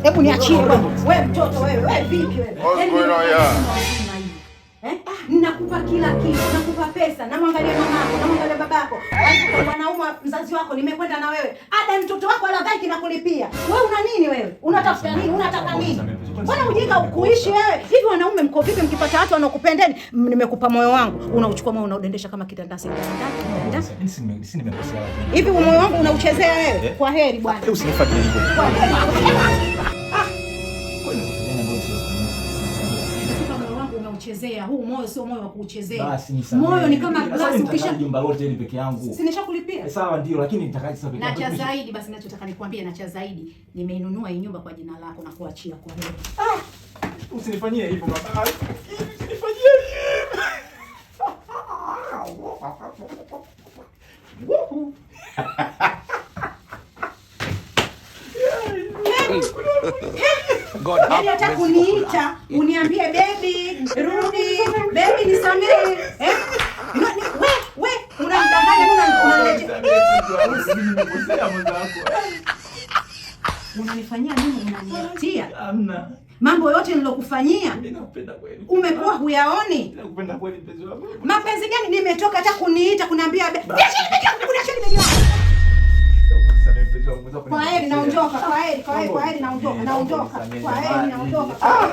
Hebu niachie wewe. Wewe mtoto wewe. Wewe vipi wewe? What's going on here? Nakupa kila kitu, nakupa pesa, namwangalia mamako, namwangalia babako. Kwa mwanaume mzazi wako nimekwenda na wewe. Ada mtoto wako anadhaki na kulipia. Wewe una nini wewe? Unatafuta nini? Unataka nini? Mbona ujinga kuishi wewe? Hivi wanaume mko vipi mkipata watu wanaokupendeni? Nimekupa moyo wangu, unauchukua moyo unaudendesha kama kitandasi. Hivi moyo wangu unauchezea wewe? Kwa heri bwana. Usinifuatilie hivyo. Kwa heri. Chezea huu moyo sio moyo wa kuchezea. Basi nisamehe. Moyo ni kama glasi ukisha jumba lote ile peke yangu. Si nishakulipia? Sawa ndio lakini nitakaje sasa peke yangu. Na cha zaidi basi ninachotaka nikwambie na cha zaidi nimeinunua hii nyumba kwa jina lako na kuachia kwa wewe. Usinifanyie hivyo mama. Usinifanyie God, hata kuniita uniambie baby rudi, baby nisamehe. Wewe unamdanganya unaniletea. Unanifanyia nini? Unaniletea? Hamna. Mambo yote nilokufanyia Ninakupenda kweli. Umekuwa huyaoni? Ninakupenda kweli mpenzi wangu. Mapenzi gani? Nimetoka hata kuniita kuniambia baby. Kwa heri naondoka. Kwa heri naondoka. Kwa heri naondoka.